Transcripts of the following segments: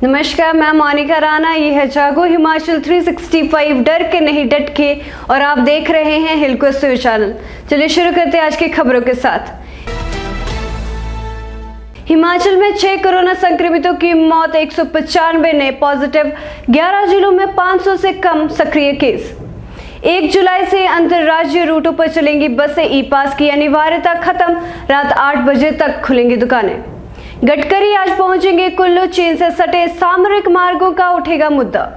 नमस्कार, मैं मोनिका राणा। ये है जागो हिमाचल 365 डर के नहीं डट के, और आप देख रहे हैं हिलक्वेस्ट चैनल। चलिए शुरू करते हैं आज की खबरों के साथ। हिमाचल में 6 कोरोना संक्रमितों की मौत, 195 नए पॉजिटिव, 11 जिलों में 500 से कम सक्रिय केस। 1 जुलाई से अंतर्राज्यीय रूटों पर चलेंगी बसें, ई पास की अनिवार्यता खत्म, रात 8 बजे तक खुलेंगी दुकानें। गडकरी आज पहुंचेंगे कुल्लू, चीन से सटे सामरिक मार्गों का उठेगा मुद्दा।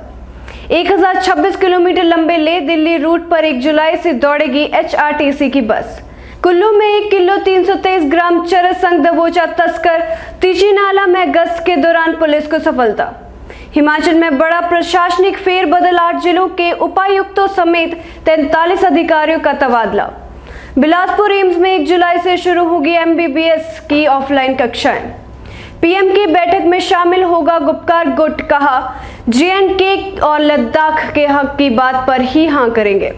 1026 किलोमीटर लंबे ले दिल्ली रूट पर 1 जुलाई से दौड़ेगी HRTC की बस। कुल्लू में 1 किलो 323 ग्राम चरस संग दबोचा तस्कर, तीची नाला में गश्त के दौरान पुलिस को सफलता। हिमाचल में बड़ा प्रशासनिक फेरबदल, 8 जिलों के उपायुक्तों समेत 43 अधिकारियों का तबादला। बिलासपुर एम्स में 1 जुलाई से शुरू होगी MBBS की ऑफलाइन कक्षाएं। PM की बैठक में शामिल होगा गुप्कार गुट, कहा JNK और लद्दाख के हक की बात पर ही हां करेंगे।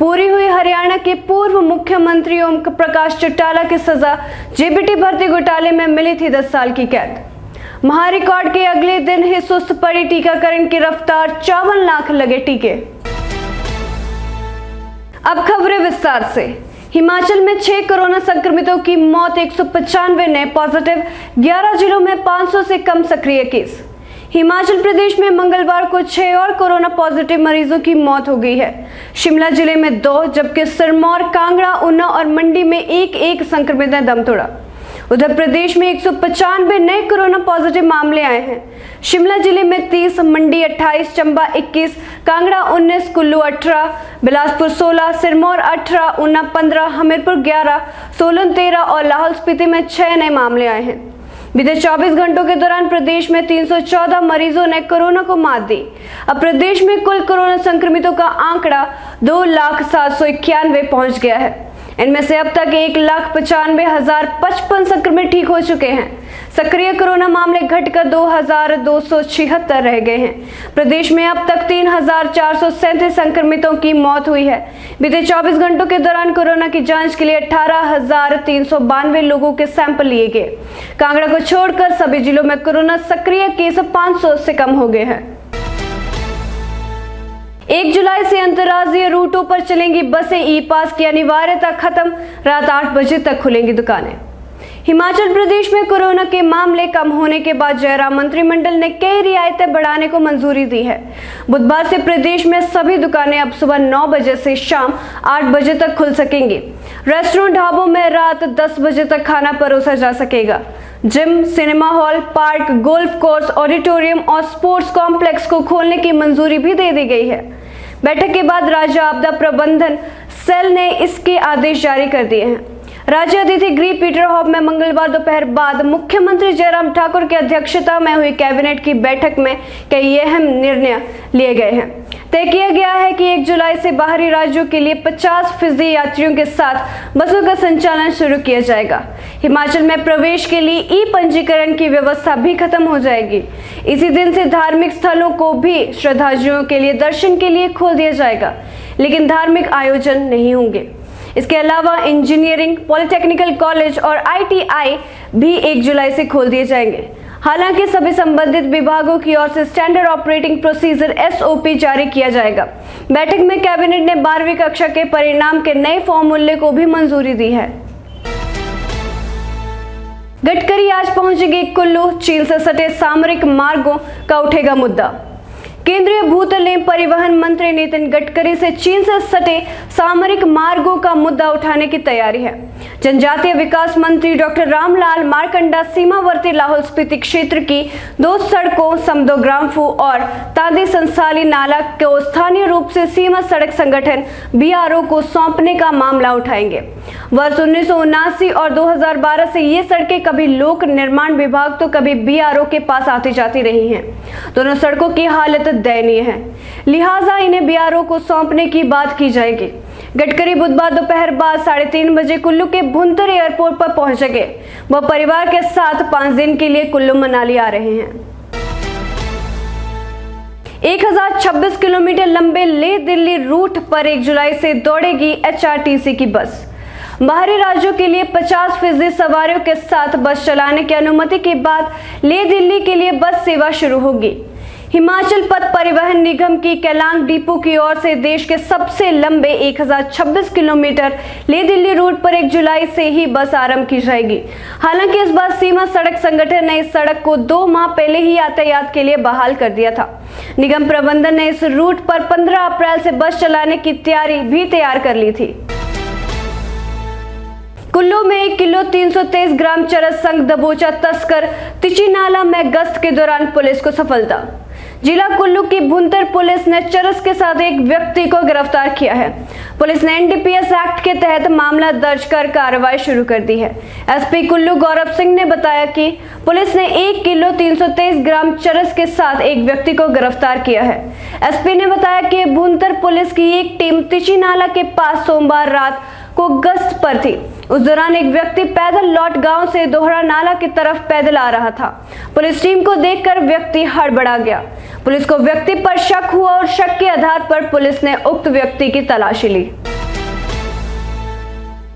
पूरी हुई हरियाणा के पूर्व मुख्यमंत्री ओम प्रकाश चौटाला की सजा, JBT भर्ती घोटाले में मिली थी 10 साल की कैद। महारिकॉर्ड के अगले दिन ही सुस्त पड़ी टीकाकरण की रफ्तार, 54 लाख लगे टीके। अब खबरें विस्तार से। हिमाचल में 6 कोरोना संक्रमितों की मौत, 195 नए पॉजिटिव, 11 जिलों में 500 से कम सक्रिय केस। हिमाचल प्रदेश में मंगलवार को 6 और कोरोना पॉजिटिव मरीजों की मौत हो गई है। शिमला जिले में 2, जबकि सिरमौर, कांगड़ा, ऊना और मंडी में एक संक्रमित ने दम तोड़ा। उधर प्रदेश में 195 नए कोरोना पॉजिटिव मामले आए हैं। शिमला जिले में 30, मंडी 28, चंबा 21, कांगड़ा 19, कुल्लू 18, बिलासपुर 16, सिरमौर 18, ऊना 15, हमीरपुर 11, सोलन 13 और लाहौल स्पीति में 6 नए मामले आए हैं। बीते 24 घंटों के दौरान प्रदेश में 314 मरीजों ने कोरोना को मात दी। अब प्रदेश में कुल कोरोना संक्रमितों का आंकड़ा 2,791 पहुंच गया है। इनमें से अब तक 1,95,055 संक्रमित ठीक हो चुके हैं। सक्रिय कोरोना मामले घटकर 2,276 रह गए हैं। प्रदेश में अब तक 3,437 संक्रमितों की मौत हुई है। बीते 24 घंटों के दौरान कोरोना की जांच के लिए 18,392 लोगों के सैंपल लिए गए। कांगड़ा को छोड़कर सभी जिलों में कोरोना सक्रिय केस 500 से कम हो गए हैं। 1 जुलाई से अंतर्राज्यीय रूटों पर चलेंगी बसें, ई पास की अनिवार्यता खत्म, रात 8 बजे तक खुलेंगी दुकानें। हिमाचल प्रदेश में कोरोना के मामले कम होने के बाद जयराम मंत्रिमंडल ने कई रियायतें बढ़ाने को मंजूरी दी है। बुधवार से प्रदेश में सभी दुकानें अब सुबह 9 बजे से शाम 8 बजे तक खुल सकेंगी। रेस्टोरेंट, ढाबों में रात 10 बजे तक खाना परोसा जा सकेगा। Gym, cinema hall, park, golf course, auditorium और स्पोर्ट्स कॉम्प्लेक्स को खोलने की मंजूरी भी दे दी गई है। बैठक के बाद राज्य आपदा प्रबंधन सेल ने इसके आदेश जारी कर दिए हैं। राज्य अतिथि गृह पीटर हॉफ में मंगलवार दोपहर बाद मुख्यमंत्री जयराम ठाकुर की अध्यक्षता में हुई कैबिनेट की बैठक में कई अहम निर्णय लिए गए हैं। तय किया गया है कि 1 जुलाई से बाहरी राज्यों के लिए 50% यात्रियों के साथ बसों का संचालन शुरू किया जाएगा। हिमाचल में प्रवेश के लिए ई-पंजीकरण की व्यवस्था भी खत्म हो जाएगी। इसी दिन से धार्मिक स्थलों को भी श्रद्धालुओं के लिए दर्शन के लिए खोल दिया जाएगा, लेकिन धार्मिक आयोजन नहीं होंगे। इसके अलावा इंजीनियरिंग, पॉलिटेक्निकल कॉलेज और ITI भी 1 जुलाई से खोल दिए जाएंगे। हालांकि सभी संबंधित विभागों की ओर से स्टैंडर्ड ऑपरेटिंग प्रोसीजर SOP जारी किया जाएगा। बैठक में कैबिनेट ने 12वीं कक्षा के परिणाम के नए फॉर्मूले को भी मंजूरी दी है। गडकरी आज पहुंचेंगे कुल्लू, चीन से सटे सामरिक मार्गों का उठेगा मुद्दा। केंद्रीय भूतल एवं परिवहन मंत्री नितिन गडकरी से चीन से सटे सामरिक मार्गों का मुद्दा उठाने की तैयारी है। जनजातीय विकास मंत्री डॉक्टर रामलाल मारकंडा सीमावर्ती लाहौल स्पीति क्षेत्र की 2 सड़कों समदोग्राम्फू और तांदी संसाली नाला को स्थानीय रूप से सीमा सड़क संगठन BRO को सौंपने का मामला उठाएंगे। वर्ष 1979 और 2012 से ये सड़कें कभी लोक निर्माण विभाग तो कभी BRO के पास आती जाती रही हैं। दोनों सड़कों की हालत दयनीय है, लिहाजा इन्हें BRO को सौंपने की बात की जाएगी। गडकरी बुधवार दोपहर बाद 3:30 बजे कुल्लू के भुंतर एयरपोर्ट पर पहुंचेंगे। वह परिवार के साथ 5 दिन के लिए कुल्लू मनाली आ रहे हैं। 1026 किलोमीटर लंबे ले दिल्ली रूट पर 1 जुलाई से दौड़ेगी HRTC की बस। बाहरी राज्यों के लिए 50% सवारियों के साथ बस चलाने की अनुमति के बाद ले दिल्ली के लिए बस सेवा शुरू होगी। हिमाचल पथ परिवहन निगम की केलांग डिपो की ओर से देश के सबसे लंबे 1026 किलोमीटर ले दिल्ली रूट पर 1 जुलाई से ही बस आरंभ की जाएगी। हालांकि इस बार सीमा सड़क संगठन ने इस सड़क को 2 माह पहले ही यातायात के लिए बहाल कर दिया था। निगम प्रबंधन ने इस रूट पर 15 अप्रैल से बस चलाने की तैयारी भी तैयार कर ली थी। कुल्लू में 1 किलो 323 ग्राम चरस संग दबोचा तस्कर, तिचीनाला में गश्त के दौरान पुलिस को सफलता। जिला कुल्लू की भुंतर पुलिस ने चरस के साथ एक व्यक्ति को गिरफ्तार किया है। पुलिस ने एनडीपीएस एक्ट के तहत मामला दर्ज कर कार्रवाई शुरू कर दी है। एसपी कुल्लू गौरव सिंह ने बताया कि पुलिस ने 1 किलो 323 ग्राम चरस के साथ एक व्यक्ति को गिरफ्तार किया है। एसपी ने बताया कि भुंतर पुलिस की एक टीम तिचीनाला के पास सोमवार रात को गश्त पर थी। उस दौरान एक व्यक्ति पैदल लौट गांव से दोहरा नाला की तरफ पैदल आ रहा था। पुलिस टीम को देखकर व्यक्ति हड़बड़ा गया। पुलिस को व्यक्ति पर शक हुआ और शक के आधार पर पुलिस ने उक्त व्यक्ति की तलाशी ली।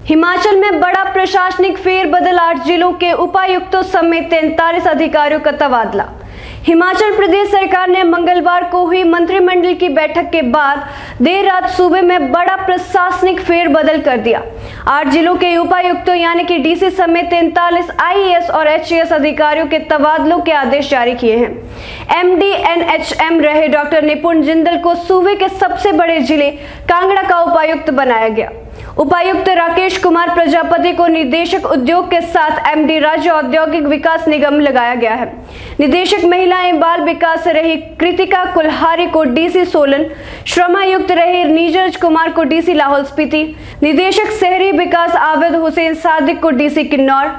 हिमाचल में बड़ा प्रशासनिक फेरबदल, 8 जिलों के उपायुक्तों समेत 43 अधिकारियों का तबादला। हिमाचल प्रदेश सरकार ने मंगलवार को हुई मंत्रिमंडल की बैठक के बाद देर रात सूबे में बड़ा प्रशासनिक फेरबदल कर दिया। 8 जिलों के उपायुक्तों यानी कि डीसी समेत 43 आईएएस और एचएएस अधिकारियों के तबादलों के आदेश जारी किए हैं। एमडी एनएचएम रहे डॉक्टर निपुण जिंदल को सूबे के सबसे बड़े जिले कांगड़ा का उपायुक्त बनाया गया। उपायुक्त राकेश कुमार प्रजापति को निदेशक उद्योग के साथ एमडी राज्य औद्योगिक विकास निगम लगाया गया है। निदेशक महिला एवं बाल विकास रही कृतिका कुल्हारी को डीसी सोलन, श्रमायुक्त रहे नीरज कुमार को डीसी लाहौल स्पीति, निदेशक शहरी विकास आवेद हुसैन सादिक को डीसी किन्नौर,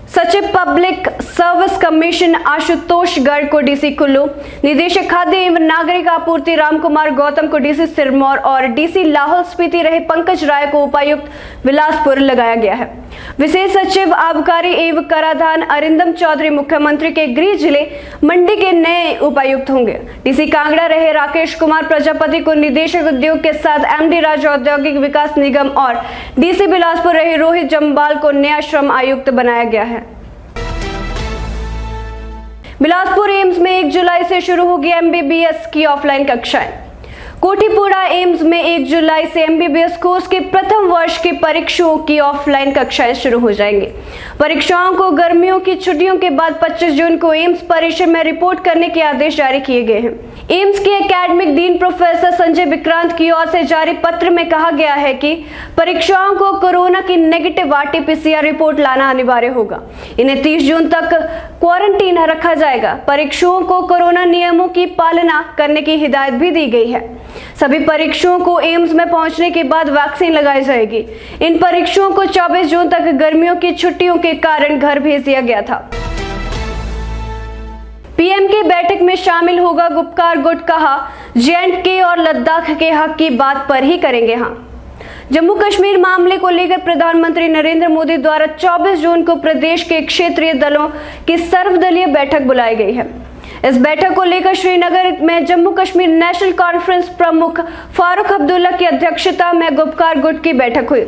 सचिव public service commission Ashutosh Garg को डीसी कुल्लू, निदेशक खाद्य एवं नागरिक आपूर्ति रामकुमार गौतम को डीसी सिरमौर और डीसी लाहौल स्पीति रहे पंकज राय को उपायुक्त बिलासपुर लगाया गया है। विशेष सचिव आबकारी एवं कराधान अरिंदम चौधरी मुख्यमंत्री के गृह जिले मंडी के नए उपायुक्त होंगे। डीसी कांगड़ा रहे राकेश कुमार प्रजापति को निदेशक उद्योग के साथ एमडी राज्य औद्योगिक विकास निगम और डीसी बिलासपुर रहे रोहित जम्बाल को नया श्रम आयुक्त बनाया गया है। बिलासपुर एम्स में 1 जुलाई से शुरू होगी एमबीबीएस की ऑफलाइन कक्षाएं। कोठीपुरा एम्स में 1 जुलाई से एमबीबीएस कोर्स के प्रथम वर्ष के परीक्षाओं की ऑफलाइन कक्षाएं शुरू हो जाएंगी। परीक्षाओं को गर्मियों की छुट्टियों के बाद 25 जून को एम्स परिसर में रिपोर्ट करने के आदेश जारी किए गए हैं। एम्स के academic dean professor Sanjay Vikrant की ओर से जारी पत्र में कहा गया है कि परीक्षाओं को कोरोना की नेगेटिव आरटी-पीसीआर रिपोर्ट लाना अनिवार्य होगा। इन्हें 30 जून तक क्वारंटीन रखा जाएगा। परीक्षाओं को कोरोना नियमों की पालना करने की हिदायत भी दी गई है। सभी परीक्षाओं को एम्स में पहुंचने के बाद वैक्सीन लगाई जाएगी। इन परीक्षाओं को 24 जून तक गर्मियों की छुट्टियों के कारण घर भेज दिया गया था। पीएम की बैठक में शामिल होगा गुप्कार गुट, कहा जे&के और लद्दाख के हक की बात पर ही करेंगे हाँ। जम्मू कश्मीर मामले को लेकर प्रधानमंत्री नरेंद्र मोदी द्वारा 24 जून को प्रदेश के क्षेत्रीय दलों की सर्वदलीय बैठक बुलाई गई है। इस बैठक को लेकर श्रीनगर में जम्मू कश्मीर नेशनल कॉन्फ्रेंस प्रमुख फारूक अब्दुल्ला की अध्यक्षता में गुप्कार गुट की बैठक हुई,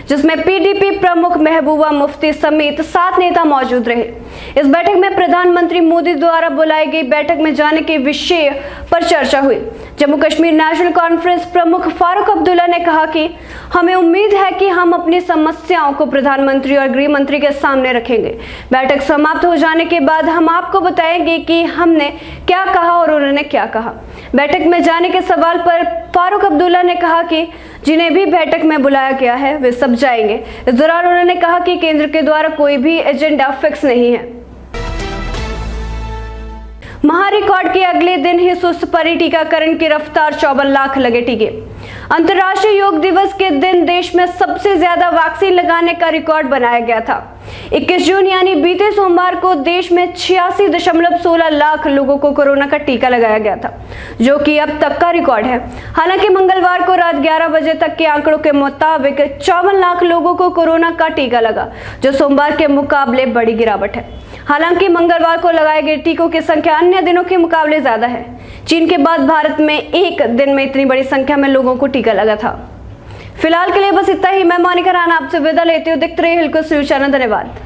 जिसमें पीडीपी प्रमुख महबूबा मुफ्ती समेत 7 नेता मौजूद रहे। इस बैठक में प्रधानमंत्री मोदी द्वारा बुलाई गई बैठक में जाने के विषय पर चर्चा हुई। जम्मू कश्मीर नेशनल कॉन्फ्रेंस प्रमुख फारूक अब्दुल्ला ने कहा कि हमें उम्मीद है कि हम अपनी समस्याओं को प्रधानमंत्री और गृह मंत्री के सामने रखेंगे। बैठक समाप्त हो जाने के बाद हम आपको बताएंगे कि हमने क्या कहा और उन्होंने क्या कहा। बैठक में जाने के सवाल पर फारूक अब्दुल्ला ने कहा कि जिन्हें भी बैठक में बुलाया गया है वे सब जाएंगे। इस दौरान उन्होंने कहा कि केंद्र के द्वारा कोई भी एजेंडा फिक्स नहीं है। महारिकॉर्ड के अगले दिन ही सुस्त पड़ी टीकाकरण की रफ्तार, 54 लाख लगे टीके। अंतर्राष्ट्रीय योग दिवस के दिन देश में सबसे ज्यादा वैक्सीन लगाने का रिकॉर्ड बनाया गया था। 21 जून यानी बीते सोमवार को देश में 86.16 लाख लोगों को कोरोना का टीका लगाया गया था, जो कि अब तक का रिकॉर्ड है। हालांकि मंगलवार को रात 11 बजे तक के आंकड़ों के मुताबिक 54 लाख लोगों को कोरोना का टीका लगा, जो सोमवार के मुकाबले बड़ी गिरावट है। हालांकि मंगलवार को लगाए गए टीकों की संख्या अन्य दिनों के मुकाबले ज्यादा है। चीन के बाद भारत में एक दिन में इतनी बड़ी संख्या में लोगों को टीका लगा था। फिलहाल के लिए बस इतना ही। मैं मोनिका राणा आपसे विदा लेती हूँ। देखते रहिए हिलकुस्ट न्यूज चैनल। धन्यवाद।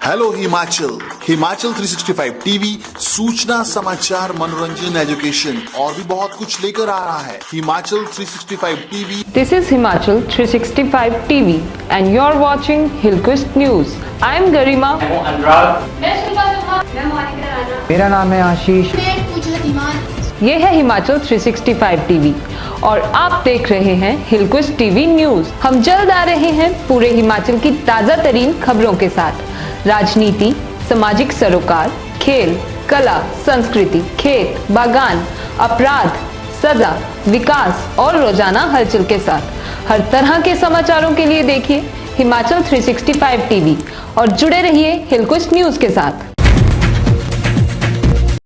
हेलो हिमाचल 365 टीवी सूचना, समाचार, मनोरंजन, एजुकेशन और भी बहुत कुछ लेकर आ रहा है। Himachal 365 TV. This is Himachal 365 TV and you're watching Hillquist News. I am Garima. मेरा नाम है आशीष। ये है हिमाचल 365 टीवी और आप देख रहे हैं हिलक्विस्ट टीवी न्यूज। हम जल्द आ रहे हैं पूरे हिमाचल की ताजा तरीन खबरों के साथ। राजनीति, सामाजिक सरोकार, खेल, कला, संस्कृति, खेत, बागान, अपराध, सजा, विकास और रोजाना हलचल के साथ हर तरह के समाचारों के लिए देखिए हिमाचल 365 टीवी और जुड़े रहिए हिलक्विस्ट न्यूज के साथ।